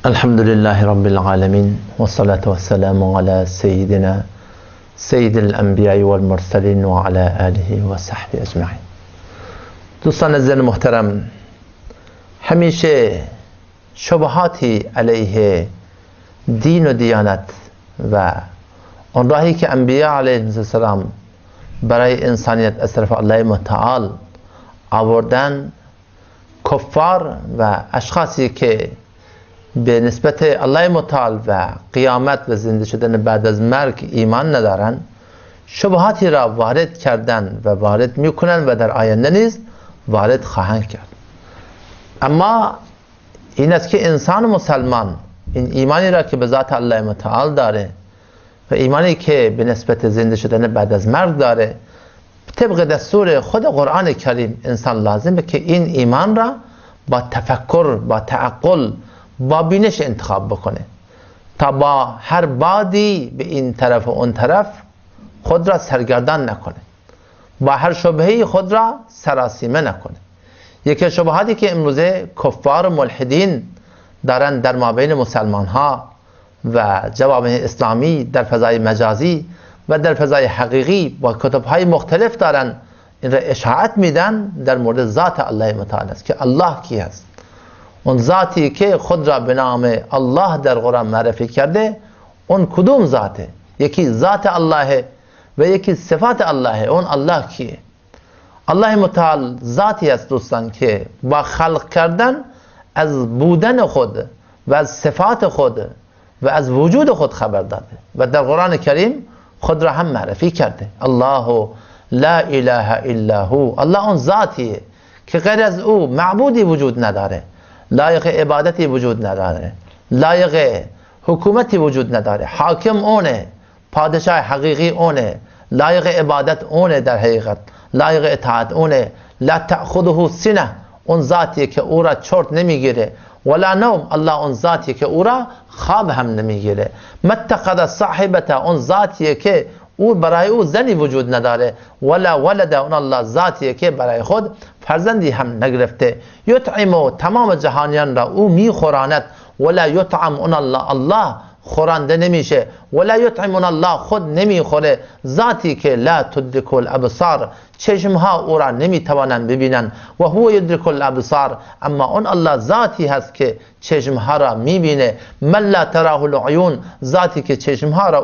الحمد لله رب العالمين والصلاة والسلام على سيدنا سید الانبیاء والمرسلین و علی آله و صحبه اجمعین. دوستان عزیز محترم، همیشه شبهاتی علیه دین و دیانت و آن راهی که انبیاء علیهم السلام برای انسانیت از طرف الله متعال آوردن، کفار و اشخاصی که به نسبت الله متعال و قیامت و زنده شدن بعد از مرگ ایمان ندارن، شبهاتی را وارد کردن و وارد میکنن و در آینده نیز وارد خواهند کرد. اما این است که انسان مسلمان این ایمانی را که به ذات الله متعال داره و ایمانی که به نسبت زنده شدن بعد از مرگ داره، طبق دستور خود قرآن کریم انسان لازمه که این ایمان را با تفکر، با تعقل، با بینش انتخاب بکنه تا با هر بادی به این طرف و اون طرف خود را سرگردان نکنه، با هر شبهه‌ای خود را سراسیمه نکنه. یکی شبهاتی که امروزه کفار و ملحدین دارن در مابین مسلمان ها و جوامع اسلامی در فضای مجازی و در فضای حقیقی با کتب های مختلف دارن این را اشاعت میدن در مورد ذات الله متعال است که الله کی است. اون ذاتی که خود را به نام الله در قرآن معرفی کرده، اون کدوم ذاته؟ یکی ذات الله و یکی صفات الله. اون الله کیه؟ الله متعال ذاتی است دوستان که با خلق کردن از بودن خود و از صفات خود و از وجود خود خبر داده و در قرآن کریم خود را هم معرفی کرده. الله لا اله الا هو. الله اون ذاتیه که غیر از او معبودی وجود نداره، لایق عبادتی وجود نداره، لایق حکومتی وجود نداره. حاکم اونه، پادشاه حقیقی اونه، لایق عبادت اونه، در حقیقت لایق اطاعت اونه. لا تأخذه سنه، اون ذاتیه که او را چرت نمیگیره، ولا نوم، الله اون ذاتیه که او را خواب هم نمیگیره. متخذ صاحبته، اون ذاتیه که او برای او زنی وجود نداره، ولا ولد، اون الله ذاتیه که برای خود فرزندی هم نگرفته. یطعم، تمام جهانیان را او میخوراند، ولا یطعم، اون الله خورانده نمیشه، ولا یطعم، اون الله خود نمیخوره. ذاتی که لا تدرک الابصار، چشمها او را نمیتوانند ببینن، و هو یدرک الابصار، اما اون الله ذاتی هست که چشمها را میبینه. من لا تراه العیون، ذاتی که چشمها را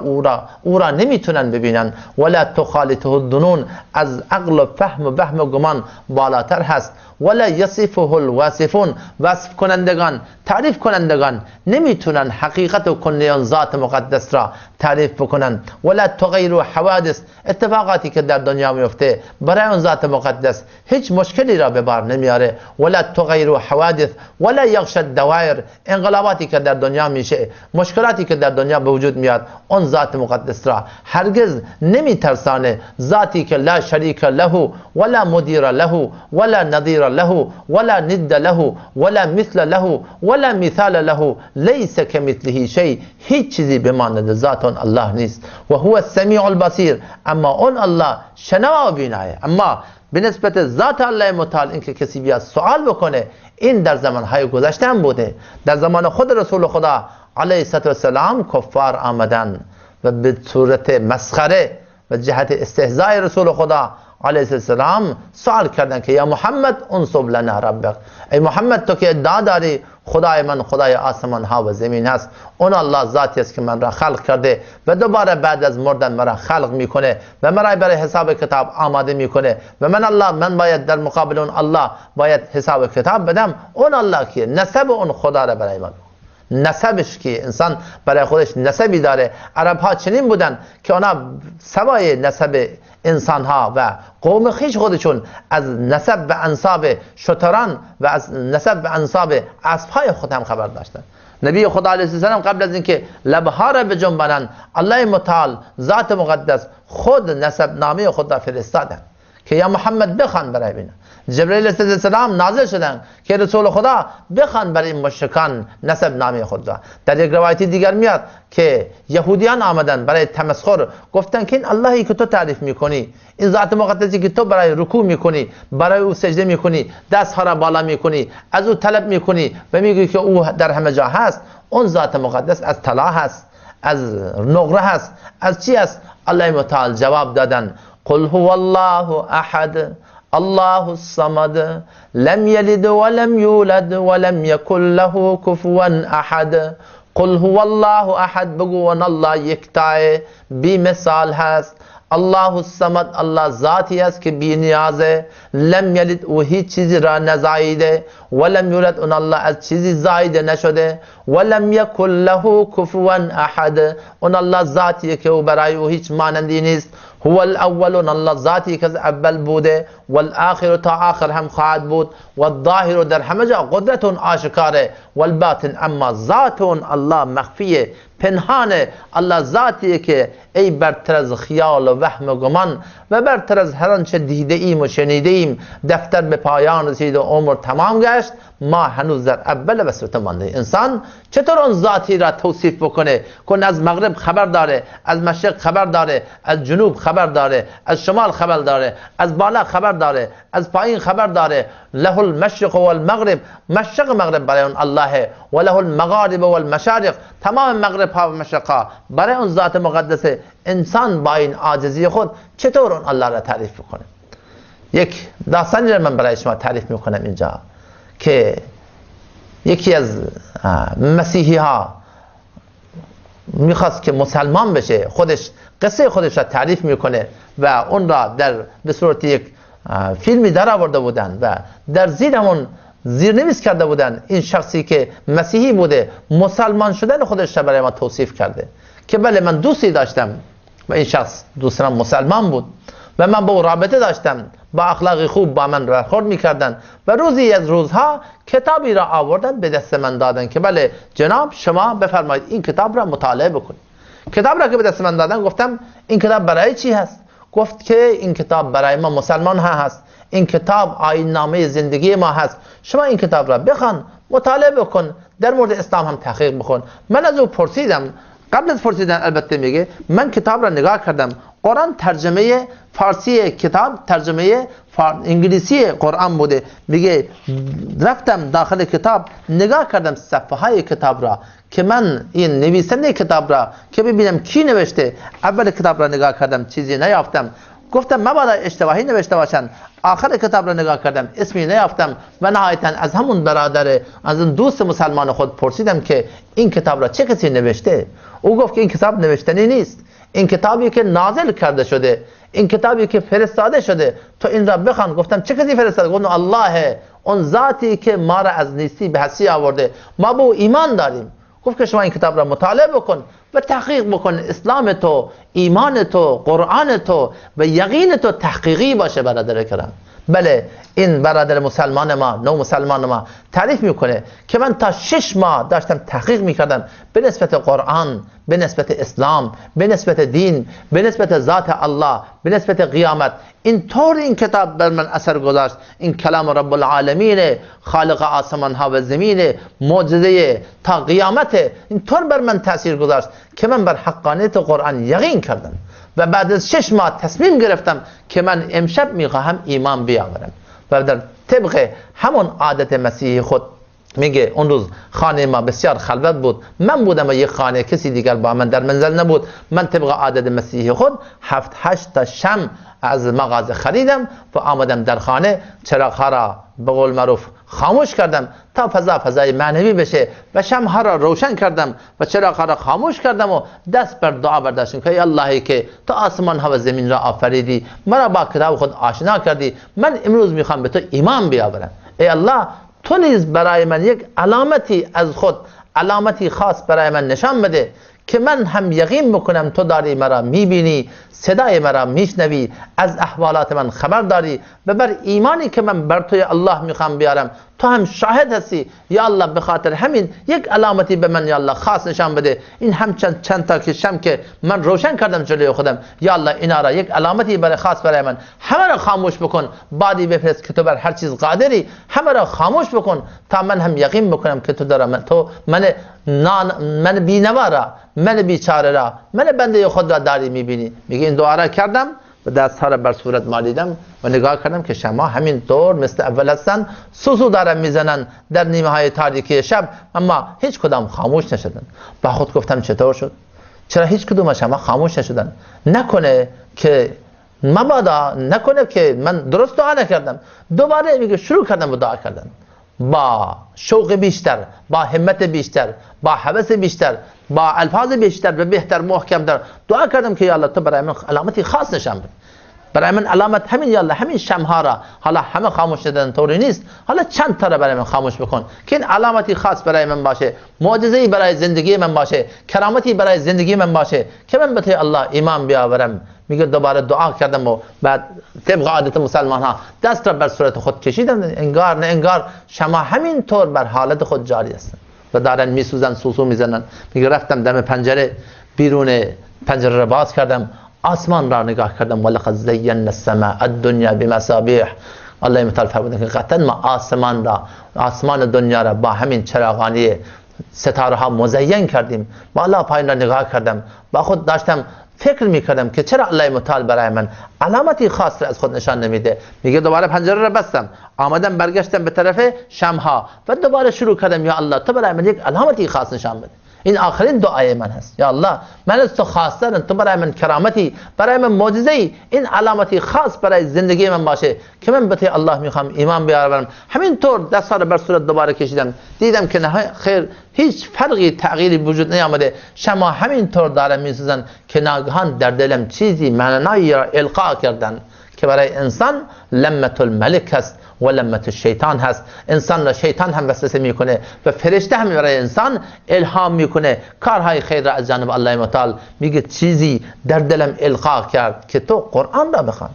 او را نمیتونن ببینن. ولا تخالطه الظنون، از عقل و فهم و وهم و گمان بالاتر هست. ولا یصفه الواصفون، وصف کنندگان، تعریف کنندگان نمیتونن حقیقت و کنه ذات مقدس را تعریف بکنن. ولا تغیر حوادث، اتفاقاتی که در دنیا میفته برای اون ذات مقدس هیچ مشکلی را به بار نمیاره. ولا تغیر حوادث ولا یغش الدوائر، انقلاباتی که در دنیا میشه، مشکلاتی که در دنیا به وجود میاد، اون ذات مقدس را هرگز نمیترسانه. ذاتی که لا شریک له ولا مدیر له ولا نظیر له ولا ند له ولا مثل له ولا مثال له، لیس کمثله شیء، هیچ چیزی به مانند ذات اون الله نیست. و هو السمیع البصیر، اما اون الله شنوا و بینایه. اما به نسبت ذات الله متعال اینکه کسی بیاد سوال بکنه، این در زمانهای گذشته هم بوده. در زمان خود رسول خدا علیه السلام کفار آمدن و به صورت مسخره و جهت استهزاء رسول خدا علیه السلام سوال کردن که یا محمد انصب لنا ربک، ای محمد تو که ادعا داری خدای من خدای آسمان ها و زمین هست، اون الله ذاتی است که من را خلق کرده و دوباره بعد از مردن مرا خلق میکنه و مرا برای حساب کتاب آماده میکنه و من باید در مقابل اون الله باید حساب کتاب بدم. اون الله کیه؟ نسب اون خدا را برای من، نسبش که انسان برای خودش نسبی داره. عرب ها چنین بودن که اونا سوای نسب انسان ها و قوم خیش خودشون از نسب و انساب شتران و از نسب و انساب اسب های خود هم خبر داشتن. نبی خدا علیه السلام قبل از اینکه لبها را بجنبانند، الله متعال ذات مقدس خود نسب نامه خود را فرستادن که یا محمد بخوان برای بینه. جبرئیل علیه السلام نازل شدن که رسول خدا بخوان برای این مشرکان نسب نامی خود را. در یک روایتی دیگر میاد که یهودیان آمدن برای تمسخر، گفتن که این اللهی که تو تعریف میکنی، این ذات مقدسی که تو برای رکوع میکنی، برای او سجده میکنی، دستها را بالا میکنی، از او طلب میکنی و میگی که او در همه جا هست، اون ذات مقدس از طلا هست، از نقره هست، از چی است؟ الله متعال جواب دادن قل هو الله احد الله الصمد لم يلد ولم يولد ولم يكن له كفوا احد. قل هو الله احد، بگو ان الله یکتای بی مثال هست. الله الصمد، الله ذاتی است که بی نیازه. لم یلد، او هیچ چیزی را نزاییده. ولم یولد، اون الله از چیزی زایده نشده. ولم یکن له کفوا احد، اون الله ذاتیه که او برای او هیچ مانندی نیست. هو الاول، اون الله ذاتی که از اول بوده. والآخر، تا آخر هم خواهد بود. والظاهر، در همه جا قدرت آشکاره. والباطن، اما ذات الله مخفیه، پنهانه. الله ذاتیه که ای برتر از خیال و وهم و گمان و برتر از هر آنچه دیده ایم و شنیده ایم. دفتر به پایان رسید و عمر تمام گشت، ما هنوز در اول وسط مانده. انسان چطور اون ذاتی را توصیف بکنه که از مغرب خبر داره، از مشرق خبر داره، از جنوب خبر داره، از شمال خبر داره، از بالا خبر داره، از پایین خبر داره. له المشرق والمغرب، مشرق مغرب برای اون الله، و له المغارب والمشارق، تمام مغرب ها و مشرق ها برای اون ذات مقدسه. انسان با این عاجزی خود چطور اون الله را تعریف بکنه؟ یک داستانی را من برای شما تعریف میکنم اینجا که یکی از مسیحی ها میخواست که مسلمان بشه، خودش قصه خودش را تعریف میکنه و اون را به صورت یک فیلمی در آورده بودن و در زیر همون زیرنویس کرده بودن این شخصی که مسیحی بوده مسلمان شدن خودش را برای ما توصیف کرده که بله من دوستی داشتم و این شخص دوستم مسلمان بود و من با او رابطه داشتم، با اخلاق خوب با من برخورد میکردن و روزی از روزها کتابی را آوردن به دست من دادن که بله جناب شما بفرمایید این کتاب را مطالعه بکنید. کتاب را که به دست من دادن گفتم این کتاب برای چی هست؟ گفت که این کتاب برای ما مسلمان ها هست، این کتاب آیین نامه زندگی ما هست، شما این کتاب را بخوان، مطالعه بکن، در مورد اسلام هم تحقیق بکن. من از او پرسیدم، قبل از پرسیدن البته میگه من کتاب را نگاه کردم، قرآن ترجمه فارسی کتاب ترجمه انگلیسی قرآن بوده. میگه رفتم داخل کتاب نگاه کردم صفحه های کتاب را که من این نویسنده کتاب را که ببینم کی نوشته. اول کتاب را نگاه کردم چیزی نیافتم، گفتم مبادا اشتباهی نوشته باشن. آخر کتاب را نگاه کردم اسمی نیافتم و نهایتا از همون برادر، از اون دوست مسلمان خود پرسیدم که این کتاب را چه کسی نوشته؟ او گفت که این کتاب نوشتنی نیست، این کتابی که نازل کرده شده، این کتابی که فرستاده شده، تو این را بخوان. گفتم چه کسی فرستاده؟ گفتم الله، اون ذاتی که ما را از نیستی به هستی آورده، ما به او ایمان داریم. گفت که شما این کتاب را مطالعه بکن و تحقیق بکن، اسلام تو، ایمان تو، قرآن تو و یقین تو تحقیقی باشه برادر کرام. بله این برادر مسلمان ما، نو مسلمان ما تعریف میکنه که من تا 6 ماه داشتم تحقیق میکردم به نسبت قرآن، به نسبت اسلام، به نسبت دین، به نسبت ذات الله، به نسبت قیامت. اینطور این کتاب بر من اثر گذاشت. این کلام رب العالمین، خالق آسمان ها و زمین، معجزه تا قیامت، اینطور بر من تاثیر گذاشت که من بر حقانیت قرآن یقین کردم و بعد از 6 ماه تصمیم گرفتم که من امشب میخواهم ایمان بیاورم. و در طبق همون عادت مسیحی خود میگه اون روز خانه ما بسیار خلوت بود، من بودم و یک خانه، کسی دیگر با من در منزل نبود. من طبق عادت مسیحی خود 7-8 تا شمع از مغازه خریدم و آمدم در خانه، چراغ‌ها را به قول معروف خاموش کردم تا فضای معنوی بشه و شمع‌ها را روشن کردم و چراغ‌ها را خاموش کردم و دست بر دعا برداشتم که ای اللهی که تو آسمان‌ها و زمین را آفریدی، مرا با کتاب خود آشنا کردی، من امروز میخوام به تو ایمان بیاورم. ای الله تو نیز برای من یک علامتی از خود، علامتی خاص برای من نشان بده که من هم یقین بکنم تو داری مرا میبینی، صدای مرا میشنوی، از احوالات من خبر داری و بر ایمانی که من بر توی الله میخوام بیارم تو هم شاهد هستی یا الله، به خاطر همین یک علامتی به من یا الله خاص نشان بده. این هم چند تا که شم که من روشن کردم جلوی خودم، یا الله اینا را یک علامتی برای خاص برای من، همه را خاموش بکن، بعدی بفرست که تو بر هر چیز قادری، همه را خاموش بکن تا من هم یقین بکنم که تو من بینوا را، من بیچاره را، من بنده خود را داری میبینی. میگه این دعا را کردم و دستها را بر صورت مالیدم و نگاه کردم که شما همین طور مثل اول هستن، سوسو دارن میزنن در نیمه های تاریکی شب، اما هیچ کدام خاموش نشدن. با خود گفتم چطور شد؟ چرا هیچ کدوم شما خاموش نشدن؟ نکنه که مبادا، نکنه که من درست دعا نکردم. دوباره میگه شروع کردم به دعا کردن با شوق بیشتر، با همت بیشتر، با حوث بیشتر، با الفاظ بیشتر و بهتر محکم در دعا کردم که یا الله تو برای من علامتی خاص نشان بده. برای من علامت همین یا الله، همین شمها را، حالا همه خاموش شدن طوری نیست، حالا چند تا را برای من خاموش بکن که این علامتی خاص برای من باشه، معجزه‌ای برای زندگی من باشه، کرامتی برای زندگی من باشه که من به الله ایمان بیاورم. میگه دوباره دعا کردم و بعد طبق عادت مسلمان ها دست را بر صورت خود کشیدم، انگار نه انگار شما همین طور بر حالت خود جاری هستن و دارن میسوزن، سوسو میزنن. میگه رفتم دم پنجره، بیرون پنجره را باز کردم، آسمان را نگاه کردم، ولقد زینا السماء الدنیا بمصابیح. الله متعال فرمود که قطعا ما آسمان دنیا را با همین چراغانی ستاره ها مزین کردیم. بالا پایین را نگاه کردم، با خود داشتم فکر میکردم که چرا الله متعال برای من علامتی خاص را از خود نشان نمیده. میگه دوباره پنجره را بستم، آمدم برگشتم به طرف شمها و دوباره شروع کردم یا الله تو برای من یک علامتی خاص نشان بده. این آخرین دعای من هست، یا الله من از تو خواستم تو برای من کرامتی، برای من معجزه‌ای، این علامتی خاص برای زندگی من باشه که من به الله میخوام ایمان بیارم. همین طور دست‌ها رو بر صورت دوباره کشیدم، دیدم که نه خیر، هیچ فرقی تغییری وجود نیامده، شما همین طور دارن میسوزن که ناگهان در دلم چیزی معنایی را القا کردن که برای انسان لمت الملک هست و لمت الشیطان هست. انسان را شیطان هم وسوسه میکنه و فرشته هم برای انسان الهام میکنه کارهای خیر را از جانب الله متعال. میگه چیزی در دلم القا کرد که تو قرآن را بخوان،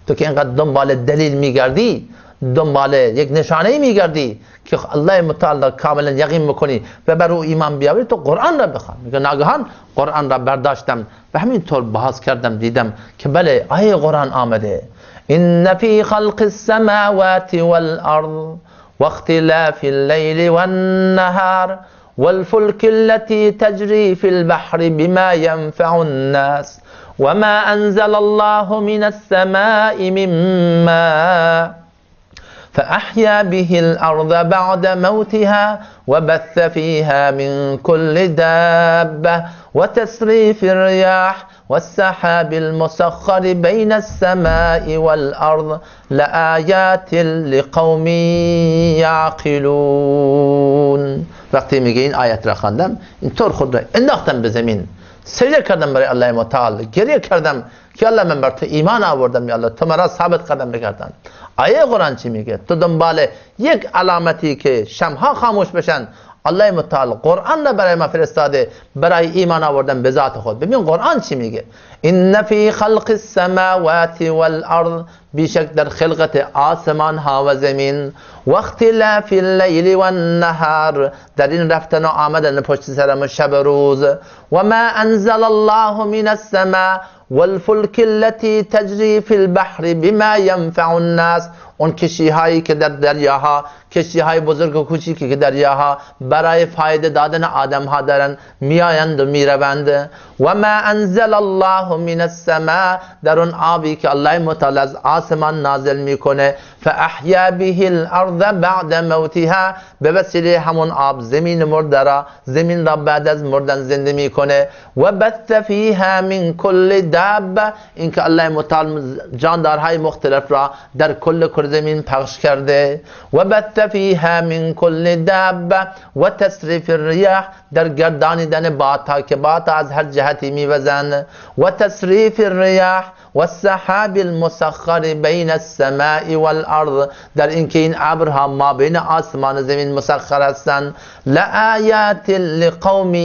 تو که اینقدر دنبال دلیل میگردی، دنبال یک نشانه میگردی که الله متعال کاملا یقین میکنی و بر او ایمان بیاوری، تو قرآن را بخوان. میگه ناگهان قرآن را برداشتم و همین طور باز کردم، دیدم که بله آیه قرآن آمده إن في خلق السماوات والأرض واختلاف الليل والنهار والفلك التي تجري في البحر بما ينفع الناس وما أنزل الله من السماء من ماء فأحيا به الأرض بعد موتها وبث فيها من كل دابة وتسريف الرياح والسحاب المسخر بين السماء والأرض لآيات لقوم يعقلون. وقتی میگه این آیت را خواندم، اینطور خود را انداختم به زمین، سجده کردم برای الله متعال، گریه کردم که الله من بر تو ایمان آوردم، یا الله تو مرا ثابت قدم بگردان. آیه قرآن چی میگه؟ تو دنبال یک علامتی که شمها خاموش بشن، الله متعال قرآن را برای ما فرستاده برای ایمان آوردن به ذات خود. ببین قرآن چی میگه؟ ان فی خلق السماوات والارض، بیشک در خلقت آسمان ها و زمین، و اختلاف اللیل و النهار، در این رفتن و آمدن پشت سر شب و روز، و ما انزل الله من السماء والفلك التي تجري في البحر بما ينفع الناس، اون کشتی هایی که در دریاها، کشتی های بزرگ و کوچیکی که دریاها برای فایده دادن آدم ها دارن میآیند و میروند. و ما انزل الله من السماء، در اون آبی که الله متعال از آسمان نازل میکنه، فاحیا به الارض بعد موتها، به وسیله همون آب زمین مرده را، زمین را بعد از مردن زنده میکنه. و بث فیها من کل دابه، اینکه الله متعال جاندارهای مختلف را در کل کره زمین پخش کرده. و بث فیها من کل دابه و تصریف الریاح، در گردانیدن بادها که بادها از هر جهتی میوزن. و تصریف الریاح و السحاب المسخر بین السماء والارض، در اینکه این ابرها ما بین آسمان و زمین مسخر هستند. لآیات لقوم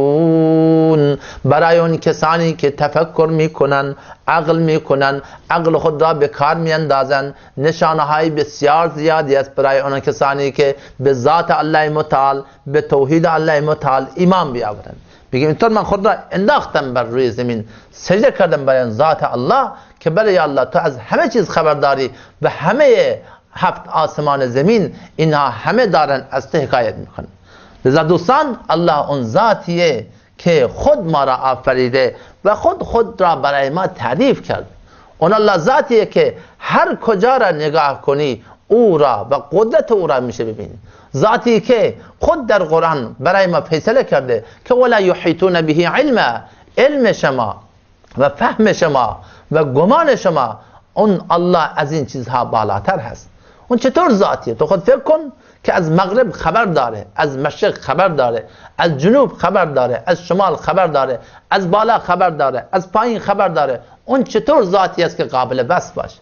یعقلون، برای اون کسانی که تفکر میکنن، عقل میکنن، عقل خود را به کار میاندازن بیندازن. نشانه های بسیار زیادی است برای آن کسانی که به ذات الله متعال، به توحید الله متعال ایمان بیاورند. بگیم اینطور من خود را انداختم بر روی زمین، سجده کردم برای ذات الله که برای الله تو از همه چیز خبرداری و همه هفت آسمان زمین اینها همه دارن از تو حکایت میکنن. لذا دوستان، الله اون ذاتیه که خود ما را آفریده و خود را برای ما تعریف کرد. اون الله ذاتیه که هر کجا را نگاه کنی او را و قدرت او را میشه ببینی. ذاتی که خود در قرآن برای ما فیصله کرده که ولا یحیطون به علم شما و فهم شما و گمان شما، اون الله از این چیزها بالاتر هست. اون چطور ذاتیه؟ تو خود فکر کن که از مغرب خبر داره، از مشرق خبر داره، از جنوب خبر داره، از شمال خبر داره، از بالا خبر داره، از پایین خبر داره. اون چطور ذاتی است که قابل وصف باشه؟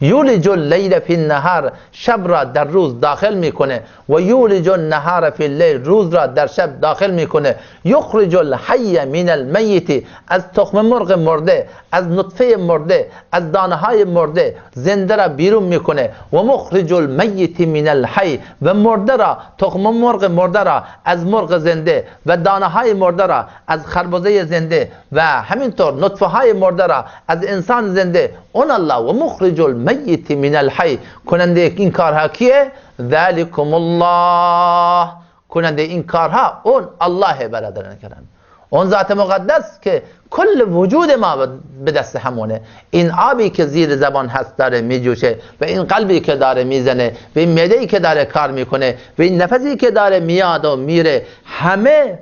یولج اللیل فی النهار، شب را در روز داخل میکنه و یولج النهار فی اللیل، روز را در شب داخل میکنه. یخرج الحی من المیت، از تخم مرغ مرده، از نطفه مرده، از دانه های مرده زنده را بیرون میکنه. و مخرج المیت من الحی، و مرده را، تخم مرغ مرده را از مرغ زنده و دانه های مرده را از خربزه زنده و همینطور نطفه های مرده را از انسان زنده. اون الله و مخرج المیت من الحی، کننده این کارها کیه؟ ذالکم الله، کننده این کارها اون الله برادران کرام. اون ذات مقدس که کل وجود ما به دست همونه. این آبی که زیر زبان هست داره میجوشه و این قلبی که داره میزنه و این معده‌ای که داره کار میکنه و این نفسی که داره میاد و میره،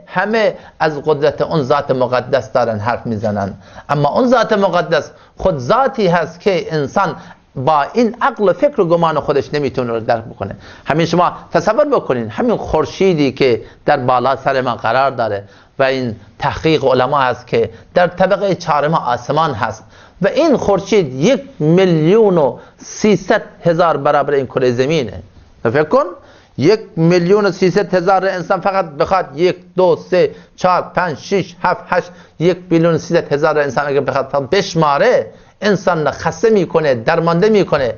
همه از قدرت اون ذات مقدس دارن حرف میزنن. اما اون ذات مقدس خود ذاتی هست که انسان با این عقل و فکر و گمان خودش نمیتونه رو درک بکنه. همین شما تصور بکنین، همین خورشیدی که در بالا سر ما قرار داره و این تحقیق علما هست که در طبقه چهارم آسمان هست و این خورشید 1,300,000 برابر این کره زمینه. فکر کن 1,300,000 انسان فقط بخواد 1 2 3 4 5 6 7 8 1,300,000 انسان اگر بخواد بشماره، انسان خسته میکنه، درمانده میکنه.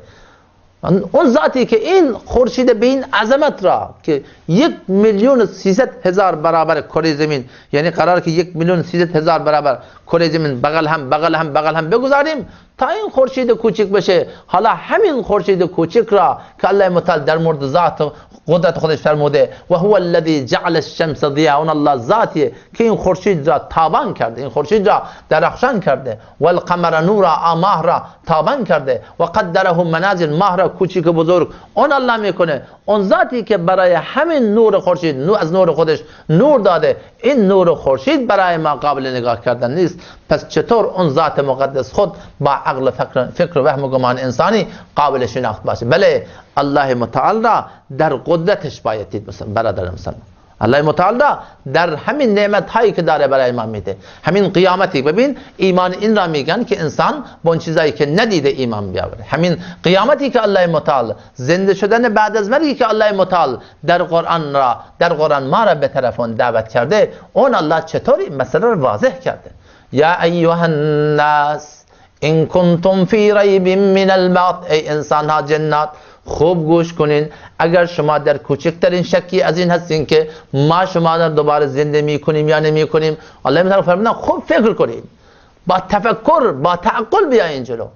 اون ذاتی که این خورشید به این عظمت را که 1,300,000 برابر کره زمین، یعنی قرار که 1,300,000 برابر کره زمین بغل هم بگذاریم تا این خورشید کوچک بشه. حالا همین خورشید کوچک را که الله متعال در مورد ذات قدرت خودش فرموده و هو الذی جعل الشمس ضیاء، اون الله ذاتیه که این خورشید را تابان کرده، این خورشید را درخشان کرده. و القمر نورا، ماه را تابان کرده. و قدره منازل، ماه را کوچک بزرگ اون الله میکنه. اون ذاتی که برای همین نور خورشید از نور خودش نور داده، این نور خورشید برای ما قابل نگاه کردن نیست. پس چطور اون ذات مقدس خود با عقل فکر و وهم و گمان انسانی قابل شناخت باشه؟ بله، الله متعال را در قدرتش باید دید برادر مسلمان. الله متعال را در همین نعمت هایی که داره برای ما میده، همین قیامتی. ببین ایمان این را میگن که انسان با اون چیزایی که ندیده ایمان بیاوره. همین قیامتی که الله متعال، زنده شدن بعد از مرگی که الله متعال در قرآن ما را به طرف اون دعوت کرده، اون الله چطوری مسئله رو واضح کرده. یا ایها الناس ان کنتم فی ریب من البعث، ای انسان ها جنات خوب گوش کنین، اگر شما در کوچکترین شکی از این هستین که ما شما را دوباره زنده میکنیم یا نمیکنیم، الله تعالی فرمودن خوب فکر کنین، با تفکر با تعقل بیاین جلو.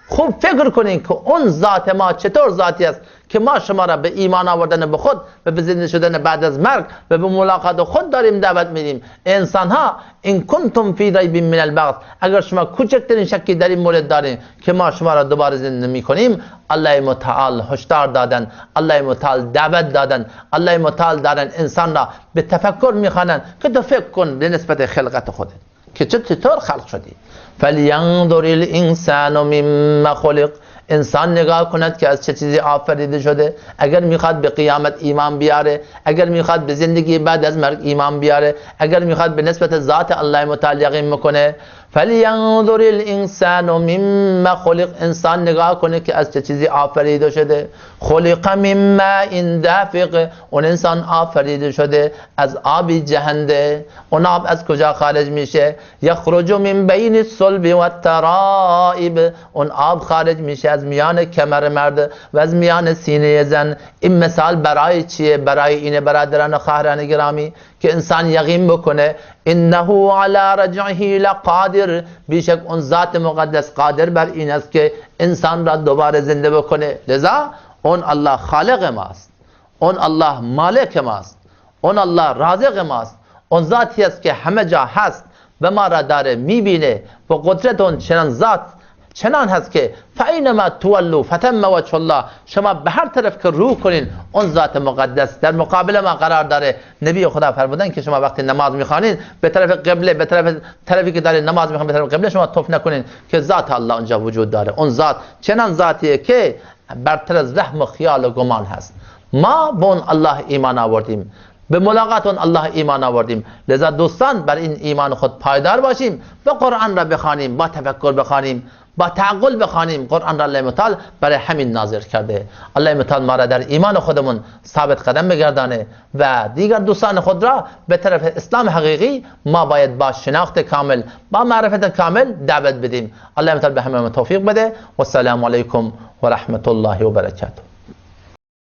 خوب فکر کنین که اون ذات ما چطور ذاتی است که ما شما را به ایمان آوردن به خود و به زنده شدن بعد از مرگ و به ملاقات خود داریم دعوت میدیم. انسان ها ان کنتم فی ریب من البعث، اگر شما کوچکترین شکی در این مورد دارین که ما شما را دوباره زنده میکنیم، الله متعال هشدار دادن، الله متعال دعوت دادن، الله متعال دارن انسان را به تفکر میخوانن که تو فکر کن به نسبت خلقت خودت که چطور خلق شدی. فلینظر الانسان مما خلق، انسان نگاه کند که از چه چیزی آفریده شده. اگر میخواد به قیامت ایمان بیاره، اگر میخواد به زندگی بعد از مرگ ایمان بیاره، اگر میخواد به نسبت ذات الله متعال یقین میکنه، فلینظر الانسان مما خلق، انسان نگاه کنه که از چه چیزی آفریده شده. خلق من ماء دافق، اون انسان آفریده شده از آبی جهنده. اون آب از کجا خارج میشه؟ یخرج من بین الصلب و الترائب، اون آب خارج میشه از میان کمر مرد و از میان سینه زن. این مثال برای چیه؟ برای اینه برادران و خواهران گرامی که انسان یقین بکنه انه علی رجعه لقادر، بیشک اون ذات مقدس قادر بر این است که انسان را دوباره زنده بکنه. لذا اون الله خالق ماست، اون الله مالک ماست، اون الله رازق ماست، اون ذاتی است که همه جا هست و ما را داره میبینه و قدرت اون چنان ذات چنان هست که فاینما تولوا فتم وجه الله، شما به هر طرف که رو کنین اون ذات مقدس در مقابل ما قرار داره. نبی خدا فرمودن که شما وقتی نماز میخوانین به طرف قبله، به طرفی که دارین نماز میخوان به طرف قبله شما توف نکنین که ذات الله اونجا وجود داره. اون ذات چنان ذاتیه که برتر از وهم و خیال و گمان هست. ما به اون الله ایمان آوردیم، به ملاقات اون الله ایمان آوردیم. لذا دوستان بر این ایمان خود پایدار باشیم و قرآن را بخوانیم، با تفکر بخوانیم، با تعقل بخوانیم. قرآن را الله متعال برای همین نازل کرده. الله متعال ما را در ایمان خودمون ثابت قدم بگردانه و دیگر دوستان خود را به طرف اسلام حقیقی ما باید با شناخت کامل، با معرفت کامل دعوت بدیم. الله متعال به همه توفیق بده و السلام علیکم و رحمت الله و برکاته.